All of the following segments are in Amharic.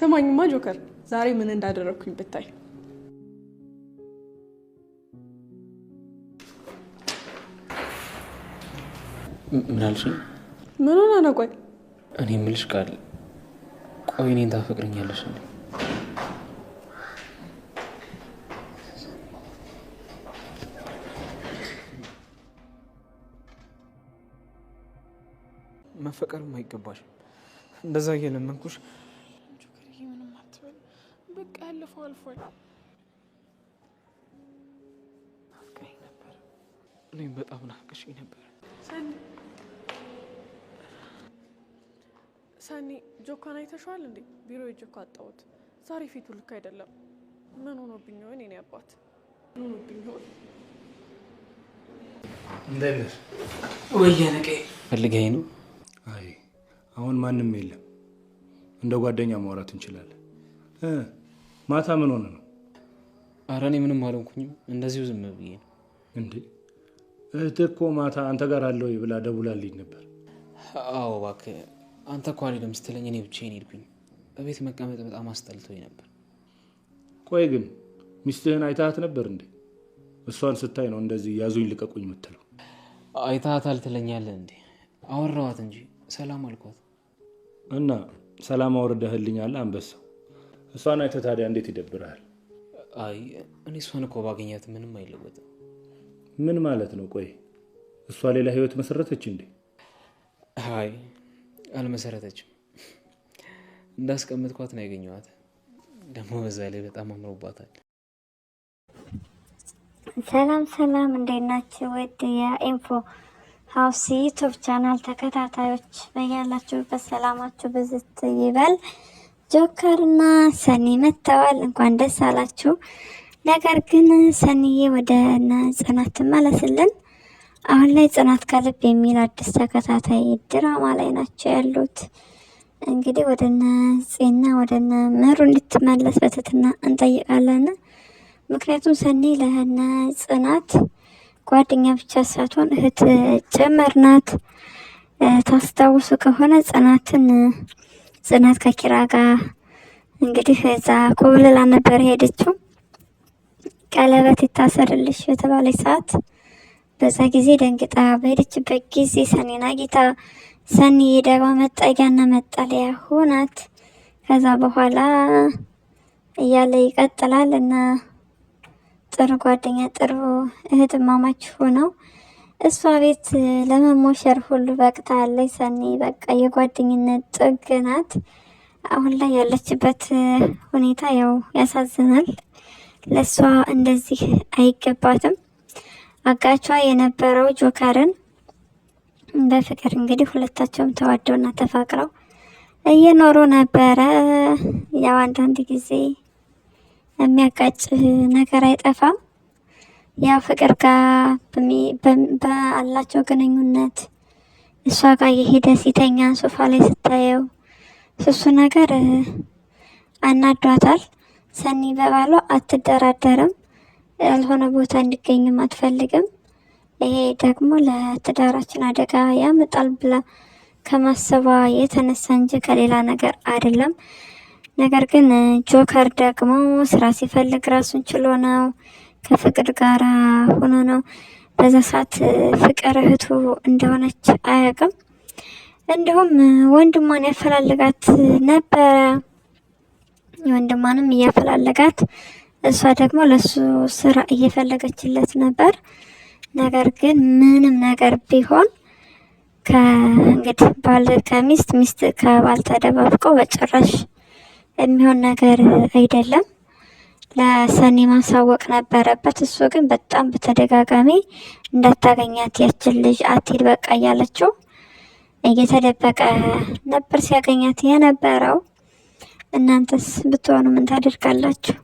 ሰማኝማ ጆከር ዛሬ ምን እንዳደረኩኝ ብታይ ምን አልሽ? ምን ሆነ ነው? ቆይ እኔ የምልሽ ቃል ቆይ እኔን ታፈቅረኛለሽ እንዴ? መፈቀርም አይገባሽም። እንደዛ እየለመንኩሽ ጆከርዬ ምንም አትበል። በቃ ያለፈው አልፏል። ናፍቀኸኝ ነበር። እኔም በጣም ናፍቀሽኝ ነበር። ሰኒ ጆካን አይተሽዋል እንዴ? ቢሮ ሂጅ እኮ አጣሁት። ዛሬ ፊቱ ልክ አይደለም። ምን ሆኖብኝ ይሆን? የኔ አባት ምን ሆኖብኝ ይሆን? እንዴት ነሽ? ወየነቄ ፈልገኸኝ ነው? አይ አሁን ማንም የለም። እንደ ጓደኛ ማውራት እንችላለን። ማታ ምን ሆነ ነው? ኧረ እኔ ምንም አልሆንኩኝም። እንደዚሁ ዝም ብዬ ነው። እንዴ እህትህ እኮ ማታ አንተ ጋር አለው ብላ ደውላልኝ ነበር። አዎ እባክህ አንተ እኮ አልሄድም ስትለኝ እኔ ብቻዬን ሄድኩኝ። በቤት መቀመጥ በጣም አስጠልቶኝ ነበር። ቆይ ግን ሚስትህን አይተሃት ነበር እንዴ? እሷን ስታይ ነው እንደዚህ ያዙኝ ልቀቁኝ የምትለው? አይተሃታል ትለኛለህ እንዴ? አወራኋት እንጂ ሰላም አልኳት። እና ሰላም አውርደህልኛል አንበሳው። እሷን አይተህ ታዲያ እንዴት ይደብርሃል? አይ እኔ እሷን እኮ ባገኛት ምንም አይለወጥም። ምን ማለት ነው? ቆይ እሷ ሌላ ህይወት መሰረተች እንዴ? አይ አልመሰረተችም። እንዳስቀምጥኳት ነው ያገኘኋት። ደግሞ በዛ ላይ በጣም አምሮባታል። ሰላም ሰላም፣ እንዴት ናችሁ? ውድ የኢንፎ ሀውስ ዩቲዩብ ቻናል ተከታታዮች በያላችሁበት ሰላማችሁ ብዝት ይበል። ጆከርና ሰኒ መጥተዋል። እንኳን ደስ አላችሁ። ነገር ግን ሰኒዬ ወደ ጽናት ትመለስልን። አሁን ላይ ጽናት ከልብ የሚል አዲስ ተከታታይ ድራማ ላይ ናቸው ያሉት። እንግዲህ ወደ ጽና ወደ ምሩ እንድትመለስ በትህትና እንጠይቃለን። ምክንያቱም ሰኒ ለነ ጽናት ጓደኛ ብቻ ሳትሆን እህት ጭምር ናት። ታስታውሱ ከሆነ ጽናት ከኪራ ጋር እንግዲህ እዛ ኮብልላ ነበር ሄደችው። ቀለበት ይታሰርልሽ በተባለች ሰዓት በዛ ጊዜ ደንግጣ በሄደችበት ጊዜ ሰኒን አግኝታ ሰኒ ደግሞ መጠጊያና መጠለያ ሆናት። ከዛ በኋላ እያለ ይቀጥላል እና ጥሩ ጓደኛ ጥሩ እህትማማች ሆነው እሷ ቤት ለመሞሸር ሁሉ በቅታለች። ሰኒ በቃ የጓደኝነት ጥግ ናት። አሁን ላይ ያለችበት ሁኔታ ያው ያሳዝናል። ለሷ እንደዚህ አይገባትም። አጋቿ የነበረው ጆከርን በፍቅር እንግዲህ ሁለታቸውም ተዋደውና ተፋቅረው እየኖሩ ነበረ። ያው አንዳንድ ጊዜ የሚያጋጭ ነገር አይጠፋም። ያው ፍቅር ጋር በአላቸው ግንኙነት እሷ ጋር የሄደ ሲተኛ ሶፋ ላይ ስታየው እሱ ነገር አናዷታል። ሰኒ በባሏ አትደራደርም። ያልሆነ ቦታ እንዲገኝም አትፈልግም። ይሄ ደግሞ ለትዳራችን አደጋ ያመጣል ብላ ከማሰቧ የተነሳ እንጂ ከሌላ ነገር አይደለም። ነገር ግን ጆከር ደግሞ ስራ ሲፈልግ ራሱን ችሎ ነው፣ ከፍቅር ጋር ሆኖ ነው። በዛ ሰዓት ፍቅር እህቱ እንደሆነች አያውቅም። እንዲሁም ወንድሟን ያፈላልጋት ነበረ። ወንድሟንም እያፈላለጋት እሷ ደግሞ ለሱ ስራ እየፈለገችለት ነበር። ነገር ግን ምንም ነገር ቢሆን ከእንግዲህ ባል ከሚስት ሚስት ከባል ተደባብቆ በጭራሽ የሚሆን ነገር አይደለም። ለሰኒ ማሳወቅ ነበረበት። እሱ ግን በጣም በተደጋጋሚ እንዳታገኛት ያችን ልጅ አትሂድ በቃ እያለችው እየተደበቀ ነበር ሲያገኛት የነበረው። እናንተስ ብትሆኑ ምን ታደርጋላችሁ?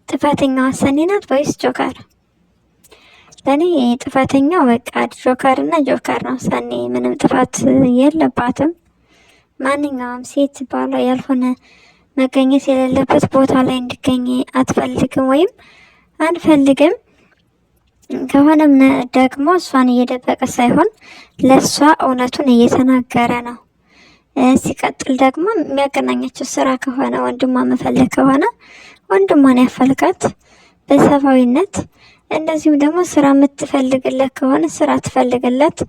ጥፋተኛዋ ሰኒ ናት ወይስ ጆከር? ለኔ ጥፋተኛው በቃ ጆከር እና ጆከር ነው። ሰኒ ምንም ጥፋት የለባትም። ማንኛውም ሴት ባሏ ያልሆነ መገኘት የሌለበት ቦታ ላይ እንዲገኝ አትፈልግም ወይም አንፈልግም። ከሆነም ደግሞ እሷን እየደበቀ ሳይሆን ለእሷ እውነቱን እየተናገረ ነው። ሲቀጥል ደግሞ የሚያገናኛቸው ስራ ከሆነ ወንድሟ መፈለግ ከሆነ ወንድሟን ያፈልጋት በሰብአዊነት። እንደዚሁም ደግሞ ስራ የምትፈልግለት ከሆነ ስራ ትፈልግለት።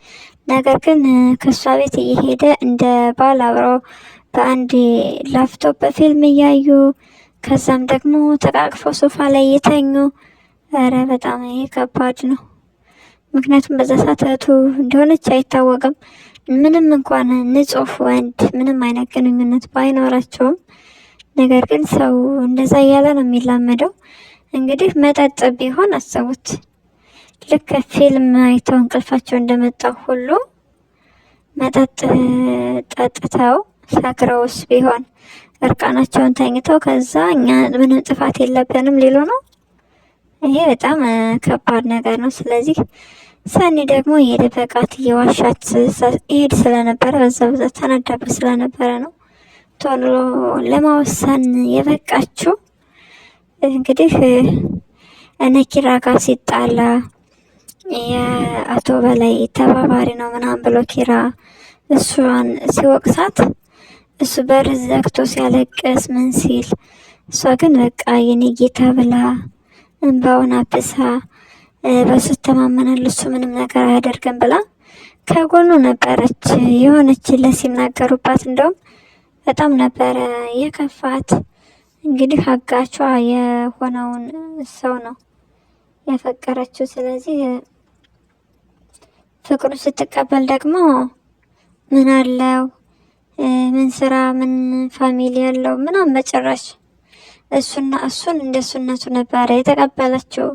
ነገር ግን ከእሷ ቤት እየሄደ እንደ ባል አብረው በአንድ ላፕቶፕ በፊልም እያዩ ከዛም ደግሞ ተቃቅፈው ሶፋ ላይ እየተኙ፣ ኧረ በጣም ይሄ ከባድ ነው። ምክንያቱም በዛ ሰዓት እህቱ እንደሆነች አይታወቅም። ምንም እንኳን ንጹሕ ወንድ ምንም አይነት ግንኙነት ባይኖራቸውም ነገር ግን ሰው እንደዛ እያለ ነው የሚላመደው። እንግዲህ መጠጥ ቢሆን አሰቡት፣ ልክ ፊልም አይተው እንቅልፋቸው እንደመጣው ሁሉ መጠጥ ጠጥተው ሰክረውስ ቢሆን እርቃናቸውን ተኝተው ከዛ እኛ ምንም ጥፋት የለብንም ሊሉ ነው። ይሄ በጣም ከባድ ነገር ነው። ስለዚህ ሰኒ ደግሞ የደበቃት የዋሻት ይሄድ ስለነበረ በዛ ተናዳበት ስለነበረ ነው ቶሎ ለማወሰን የበቃችው። እንግዲህ እነ ኪራ ጋር ሲጣላ የአቶ በላይ ተባባሪ ነው ምናምን ብሎ ኪራ እሷን ሲወቅሳት እሱ በር ዘግቶ ሲያለቅስ ምን ሲል እሷ ግን በቃ የኔ ጌታ ብላ እንባውን አብሳ በሱ ተማመናል እሱ ምንም ነገር አያደርግም ብላ ከጎኑ ነበረች። የሆነች ሲናገሩባት እንደውም በጣም ነበረ የከፋት። እንግዲህ አጋቿ የሆነውን ሰው ነው ያፈቀረችው። ስለዚህ ፍቅሩ ስትቀበል ደግሞ ምን አለው ምን ስራ ምን ፋሚሊ ያለው ምናምን በጭራሽ እሱን እንደሱነቱ ነበረ የተቀበለችው።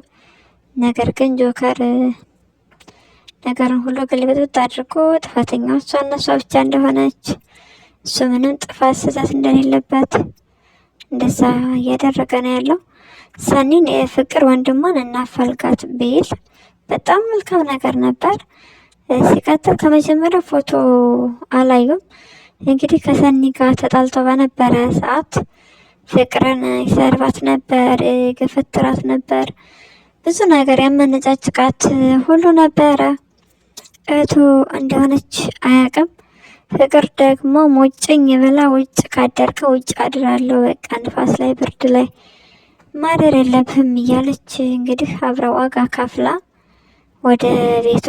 ነገር ግን ጆከር ነገርን ሁሉ ግልብጥብጥ አድርጎ ጥፋተኛው እሷ ብቻ እንደሆነች እሱ ምንም ጥፋት ስህተት እንደሌለበት እንደዛ እያደረገ ነው ያለው። ሰኒን የፍቅር ወንድሟን እናፈልጋት ቢል በጣም መልካም ነገር ነበር። ሲቀጥል ከመጀመሪያ ፎቶ አላዩም። እንግዲህ ከሰኒ ጋር ተጣልቶ በነበረ ሰዓት ፍቅርን ይሰርባት ነበር፣ ገፈትራት ነበር፣ ብዙ ነገር ያመነጫጭቃት ሁሉ ነበረ። እህቱ እንደሆነች አያውቅም። ፍቅር ደግሞ ሞጭኝ ብላ ውጭ ካደርከ ውጭ አድራለሁ፣ በቃ ንፋስ ላይ ብርድ ላይ ማደር የለብህም እያለች እንግዲህ አብረ ዋጋ ካፍላ ወደ ቤቷ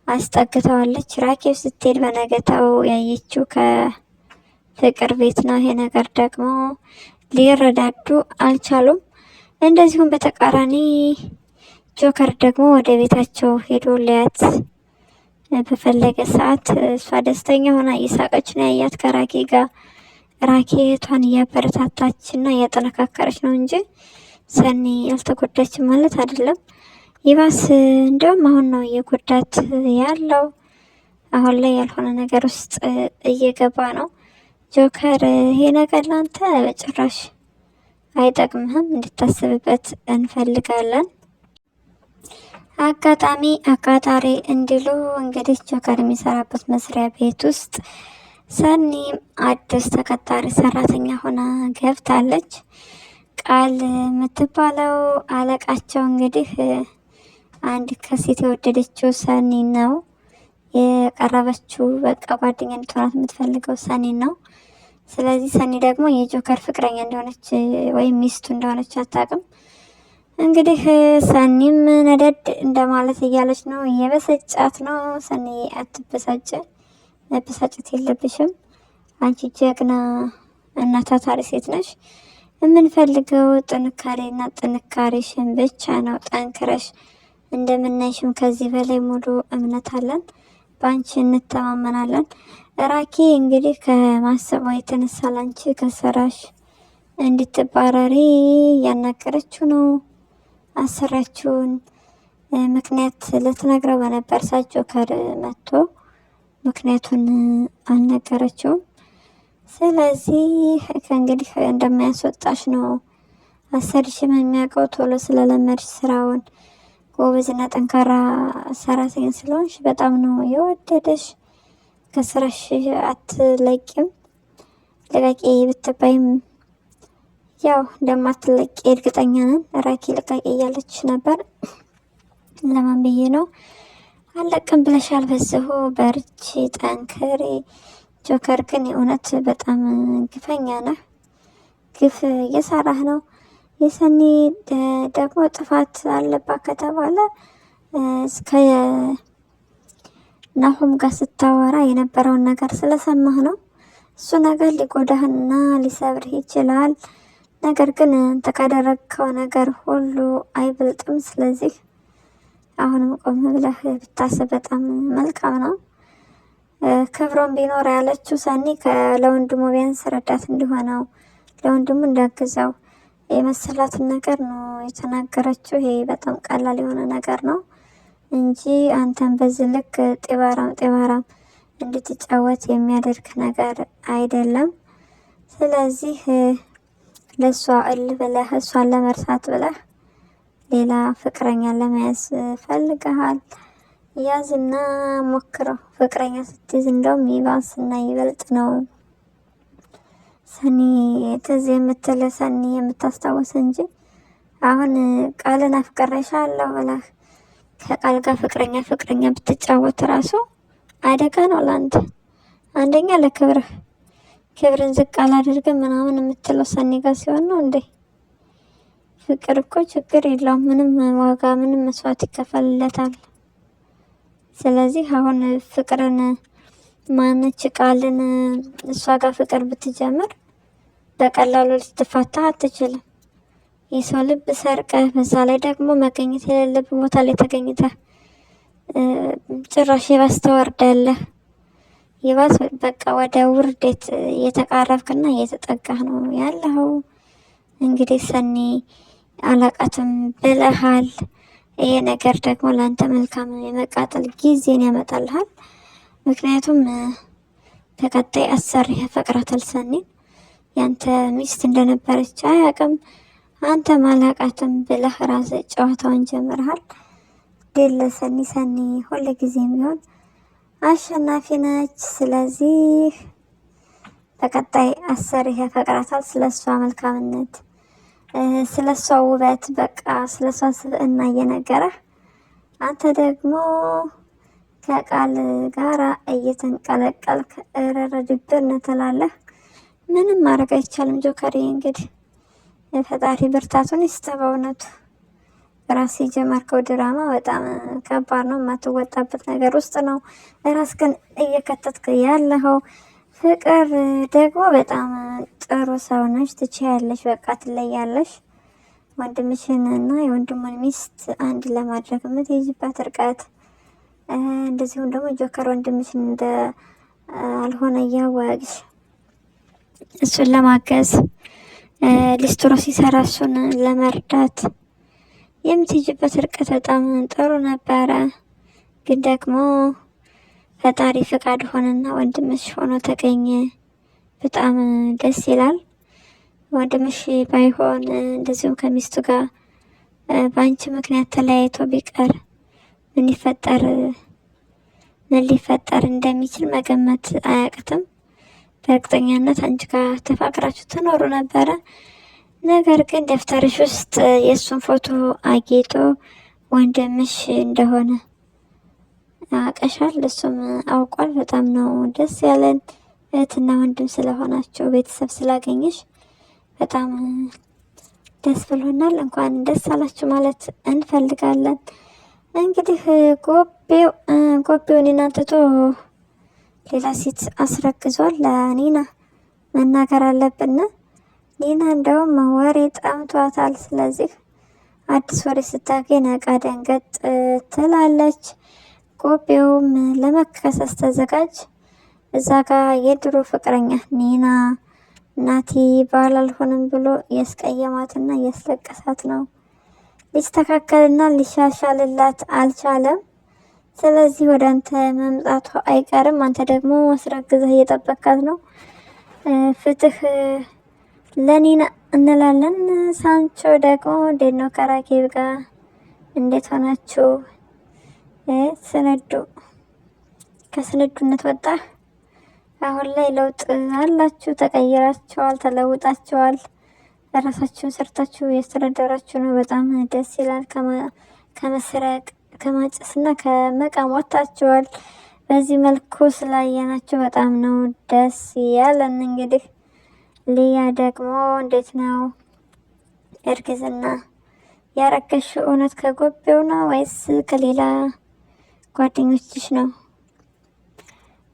አስጠግተዋለች። ራኬብ ስትሄድ በነገታው ያየችው ከፍቅር ቤት ነው። ይሄ ነገር ደግሞ ሊረዳዱ አልቻሉም። እንደዚሁም በተቃራኒ ጆከር ደግሞ ወደ ቤታቸው ሄዶ ሊያት በፈለገ ሰዓት እሷ ደስተኛ ሆና እየሳቀች ነው ያያት ከራኬ ጋር። ራኬ እህቷን እያበረታታች እና እያጠነካከረች ነው እንጂ ሰኒ ያልተጎዳችም ማለት አይደለም። ይባስ እንደውም አሁን ነው እየጎዳት ያለው። አሁን ላይ ያልሆነ ነገር ውስጥ እየገባ ነው ጆከር። ይሄ ነገር ላንተ በጭራሽ አይጠቅምህም፣ እንድታስብበት እንፈልጋለን። አጋጣሚ አቃጣሪ እንዲሉ እንግዲህ ጆከር የሚሰራበት መስሪያ ቤት ውስጥ ሰኒ አዲስ ተቀጣሪ ሰራተኛ ሆና ገብታለች። ቃል የምትባለው አለቃቸው እንግዲህ አንድ ከሴት የወደደችው ሰኒ ነው የቀረበችው። በቃ ጓደኛ እንድትሆናት የምትፈልገው ሰኒ ነው። ስለዚህ ሰኒ ደግሞ የጆከር ፍቅረኛ እንደሆነች ወይም ሚስቱ እንደሆነች አታውቅም። እንግዲህ ሰኒም ነደድ እንደማለት እያለች ነው፣ እየበሰጫት ነው። ሰኒ አትበሳጭ፣ መበሳጨት የለብሽም። አንቺ ጀግና እና ታታሪ ሴት ነሽ። የምንፈልገው ጥንካሬና ጥንካሬሽን ብቻ ነው። ጠንክረሽ እንደምናይሽም ከዚህ በላይ ሙሉ እምነት አለን፣ በአንቺ እንተማመናለን። ራኬ እንግዲህ ከማሰቧ የተነሳ ላንቺ ከስራሽ እንድትባረሪ እያናገረችው ነው። አሰራችውን ምክንያት ልትነግረው በነበር ጆከር መጥቶ ምክንያቱን አልነገረችውም። ስለዚህ ከእንግዲህ እንደማያስወጣሽ ነው አሰርሽም የሚያውቀው። ቶሎ ስለለመድሽ ስራውን ጎበዝና ጠንካራ ሰራተኛ ስለሆንሽ በጣም ነው የወደደሽ። ከስራሽ አትለቂም። ለቃቂ ብትባይም ያው እንደማትለቂ እርግጠኛ ነን። ራኪ ለቃቂ እያለች ነበር። ለማን ብዬ ነው አለቅም ብለሻል። በዚሁ በርቺ፣ ጠንክሪ፣ ጆከር ግን የእውነት በጣም ግፈኛ ነህ። ግፍ እየሰራህ ነው። የሰኒ ደግሞ ጥፋት አለባት ከተባለ እስከ ናሆም ጋር ስታወራ የነበረውን ነገር ስለሰማህ ነው። እሱ ነገር ሊጎዳህና ሊሰብርህ ይችላል። ነገር ግን አንተ ካደረግከው ነገር ሁሉ አይበልጥም። ስለዚህ አሁንም ቆም ብለህ ብታስብ በጣም መልካም ነው። ክብሮም ቢኖር ያለችው ሰኒ ለወንድሙ ቢያንስ ረዳት እንዲሆነው ለወንድሙ እንዳግዘው የመሰላትን ነገር ነው የተናገረችው። ይሄ በጣም ቀላል የሆነ ነገር ነው እንጂ አንተን በዚህ ልክ ጤባራም እንድትጫወት የሚያደርግ ነገር አይደለም። ስለዚህ ለእሷ እልህ ብለህ እሷን ለመርሳት ብለህ ሌላ ፍቅረኛ ለመያዝ ፈልገሃል። ያዝና ሞክረው። ፍቅረኛ ስትይዝ እንደውም ይባስና ይበልጥ ነው ሰኒ ትዝ የምትል ሰኒ የምታስታውስ እንጂ አሁን ቃልን አፍቅሬሻለሁ ብለህ ከቃል ጋር ፍቅረኛ ብትጫወት ራሱ አደጋ ነው ለአንተ። አንደኛ ክብርን ዝቅ አላደርግም ምናምን የምትለው ሰኒ ጋር ሲሆን ነው እንዴ? ፍቅር እኮ ችግር የለውም፣ ምንም ዋጋ ምንም መስዋዕት ይከፈልለታል። ስለዚህ አሁን ፍቅርን ማነች ቃልን እሷ ጋር ፍቅር ብትጀምር በቀላሉ ልትፋታ አትችልም። የሰው ልብ ሰርቀህ በዛ ላይ ደግሞ መገኘት የሌለብህ ቦታ ላይ ተገኝተህ ጭራሽ ይባስ ተወርዳለህ። ይባስ በቃ ወደ ውርደት እየተቃረብክና እየተጠጋህ ነው ያለው። እንግዲህ ሰኒ አላቃትም ብለሃል። ይሄ ነገር ደግሞ ለአንተ መልካም የመቃጠል ጊዜን ያመጣልሃል። ምክንያቱም በቀጣይ አሰሪ ያፈቅራታል ሰኒን። ያንተ ሚስት እንደነበረች አያውቅም። አንተ ማላቃትም ብለህ ራስህ ጨዋታውን ጀምረሃል። ድል ሰኒ ሁል ጊዜም ቢሆን አሸናፊ ነች። ስለዚህ በቀጣይ አሰሪ ያፈቅራታል። ስለሷ መልካምነት፣ ስለሷ ውበት፣ በቃ ስለሷ ስብዕና እየነገረህ አንተ ደግሞ ከቃል ጋራ እየተንቀለቀልክ እረረድብር ትላለህ። ምንም ማድረግ አይቻልም ጆከር። እንግዲህ የፈጣሪ ብርታቱን ይስጥ። በእውነቱ ራስ የጀመርከው ድራማ በጣም ከባድ ነው። የማትወጣበት ነገር ውስጥ ነው ራስ ግን እየከተትክ ያለኸው። ፍቅር ደግሞ በጣም ጥሩ ሰው ነች። ትችያለሽ፣ በቃ ትለያለሽ። ወንድምሽን እና የወንድሙን ሚስት አንድ ለማድረግ የምትይዝበት ርቀት፣ እንደዚሁም ደግሞ ጆከር ወንድምሽን እንደ አልሆነ እያወቅሽ እሱን ለማገዝ ሊስትሮ ሲሰራ እሱን ለመርዳት የምትይጅበት ርቀት በጣም ጥሩ ነበረ። ግን ደግሞ ፈጣሪ ፍቃድ ሆነና ወንድምሽ ሆኖ ተገኘ። በጣም ደስ ይላል። ወንድምሽ ባይሆን እንደዚሁም ከሚስቱ ጋር በአንቺ ምክንያት ተለያይቶ ቢቀር ምን ሊፈጠር እንደሚችል መገመት አያቅትም። በእርግጠኛነት አንቺ ጋር ተፋቅራችሁ ትኖሩ ነበረ። ነገር ግን ደብተርሽ ውስጥ የእሱን ፎቶ አጌጦ ወንድምሽ እንደሆነ አቀሻል። እሱም አውቋል። በጣም ነው ደስ ያለን እህትና ወንድም ስለሆናቸው ቤተሰብ ስላገኘሽ በጣም ደስ ብሎናል። እንኳን ደስ አላችሁ ማለት እንፈልጋለን። እንግዲህ ጎቤውን እናንትቶ ሌላ ሴት አስረግዟል። ለኒና መናገር አለብን። ኒና እንደውም ወሬ ጠምቷታል። ስለዚህ አዲስ ወሬ ስታገኝ ነቃ ደንገጥ ትላለች። ጎቤውም ለመከሰስ ተዘጋጅ። እዛ ጋር የድሮ ፍቅረኛ ኒና ናቲ ባል አልሆንም ብሎ ያስቀየማትና ያስለቀሳት ነው። ሊስተካከልና ሊሻሻልላት አልቻለም። ስለዚህ ወደ አንተ መምጣቱ አይቀርም። አንተ ደግሞ አስረግዘህ እየጠበካት ነው። ፍትህ ለኒና እንላለን። ሳንቾ ደግሞ እንዴት ነው ከራኬብ ጋር እንዴት ሆናችሁ? ከስንዱነት ወጣ። አሁን ላይ ለውጥ አላችሁ፣ ተቀይራችኋል፣ ተለውጣችኋል። ራሳችሁን ሰርታችሁ ያስተዳደራችሁ ነው። በጣም ደስ ይላል። ከመስረቅ ከማጨስና ከመቃም ወጥታችኋል። በዚህ መልኩ ስላየናችሁ በጣም ነው ደስ ያለን። እንግዲህ ሊያ ደግሞ እንዴት ነው እርግዝና ያረገሽው? እውነት ከጎቤው ነው ወይስ ከሌላ ጓደኞችሽ ነው?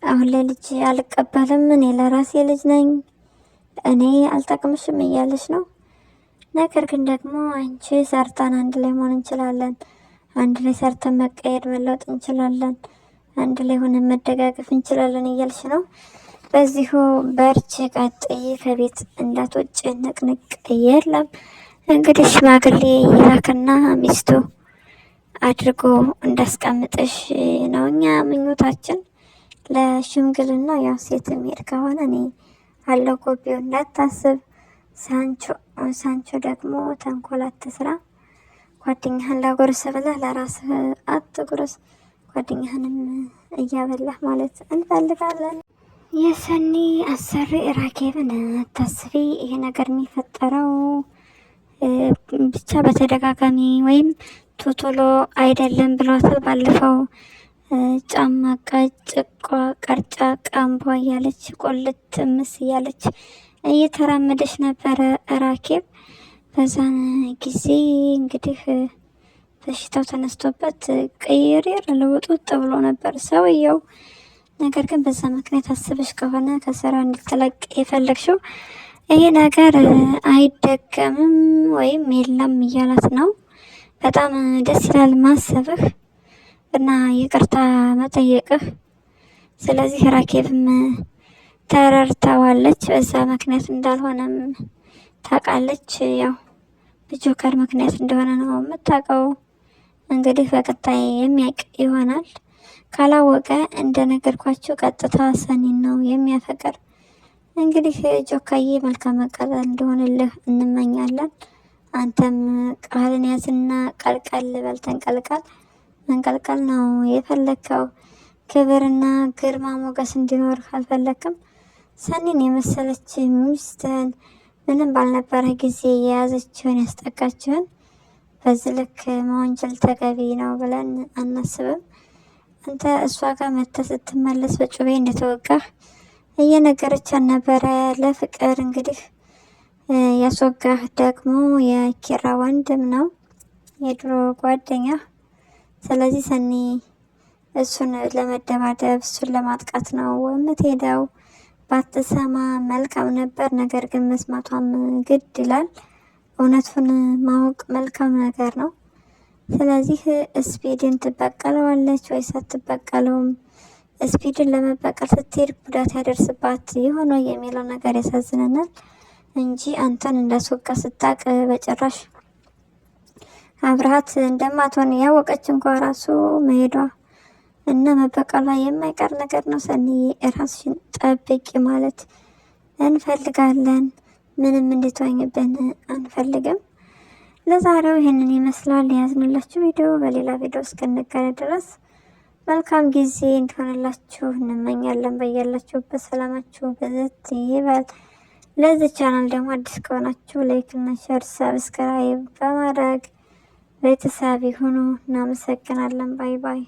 አሁን ላይ ልጅ አልቀበልም፣ እኔ ለራሴ ልጅ ነኝ፣ እኔ አልጠቅምሽም እያለች ነው። ነገር ግን ደግሞ አንቺ ሰርተን አንድ ላይ መሆን እንችላለን፣ አንድ ላይ ሰርተን መቀየር መለወጥ እንችላለን፣ አንድ ላይ ሆነን መደጋገፍ እንችላለን እያልሽ ነው። በዚሁ በርቺ፣ ቀጥይ፣ ከቤት እንዳትወጪ፣ ንቅንቅ የለም። እንግዲህ ሽማግሌ ይላክና ሚስቱ አድርጎ እንዳስቀምጥሽ ነው እኛ ምኞታችን። ለሽምግልና ያው ሴት የሚሄድ ከሆነ እኔ አለው ጎቤው እንዳታስብ። ሳንቾ ደግሞ ተንኮል አትስራ፣ ጓደኛህን ላጎርስ ብለህ ለራስህ አትጉረስ፣ ጓደኛህንም እያበላህ ማለት እንፈልጋለን። የሰኒ አሰሪ ራኬብን አታስቢ። ይሄ ነገር የሚፈጠረው ብቻ በተደጋጋሚ ወይም ቶቶሎ አይደለም ብሏታል። ባለፈው ጫማ ቀጭቋ ቀርጫ ቃምቧ እያለች ቆልት ምስ እያለች እየተራመደች ነበረ ራኬብ። በዛን ጊዜ እንግዲህ በሽታው ተነስቶበት ቅይሬር ልውጡጥ ብሎ ነበር ሰውየው። ነገር ግን በዛ ምክንያት አስበሽ ከሆነ ከስራ እንድትለቅ የፈለግሽው ይሄ ነገር አይደገምም ወይም የለም እያላት ነው። በጣም ደስ ይላል ማሰብህ እና ይቅርታ መጠየቅህ። ስለዚህ ራኬብም ተረድታዋለች። በዛ ምክንያት እንዳልሆነም ታውቃለች። ያው በጆከር ምክንያት እንደሆነ ነው የምታውቀው። እንግዲህ በቀጣይ የሚያውቅ ይሆናል። ካላወቀ እንደነገርኳችሁ ቀጥታ ሰኒን ነው የሚያፈቅር። እንግዲህ ጆካዬ መልካም መቀጠል እንደሆነልህ እንመኛለን። አንተም ቃልን ያዝና ቀልቀል በል፣ ተንቀልቀል። መንቀልቀል ነው የፈለግከው። ክብርና ግርማ ሞገስ እንዲኖርህ አልፈለግክም። ሰኒን የመሰለች ሚስትህን ምንም ባልነበረ ጊዜ የያዘችውን ያስጠቃችህን በዚህ ልክ መወንጀል ተገቢ ነው ብለን አናስብም። አንተ እሷ ጋር መተህ ስትመለስ በጩቤ እንደተወጋህ እየነገረቻት ነበረ ለፍቅር። እንግዲህ ያስወጋህ ደግሞ የኪራ ወንድም ነው፣ የድሮ ጓደኛ። ስለዚህ ሰኒ እሱን ለመደባደብ እሱን ለማጥቃት ነው የምትሄደው። ባትሰማ መልካም ነበር። ነገር ግን መስማቷም ግድ ይላል። እውነቱን ማወቅ መልካም ነገር ነው። ስለዚህ ስፒድን ትበቀለዋለች ወይስ አትበቀለውም? ስፒድን ለመበቀል ስትሄድ ጉዳት ያደርስባት የሆነ የሚለው ነገር ያሳዝነናል እንጂ አንተን እንዳስወጋ ስታቅ በጭራሽ አብረሃት እንደማትሆን ያወቀች እንኳ ራሱ መሄዷ እና መበቀሏ የማይቀር ነገር ነው። ሰኒዬ ራስሽን ጠብቂ ማለት እንፈልጋለን። ምንም እንድትወኝብን አንፈልግም። ለዛሬው ይህንን ይመስላል የያዝንላችሁ ቪዲዮ። በሌላ ቪዲዮ እስክንገናኝ ድረስ መልካም ጊዜ እንዲሆንላችሁ እንመኛለን። በያላችሁበት ሰላማችሁ ብዝት ይበል። ለዚህ ቻናል ደግሞ አዲስ ከሆናችሁ ላይክ እና ሼር፣ ሰብስክራይብ በማድረግ ቤተሰብ ይሁኑ። እናመሰግናለን። ባይ ባይ።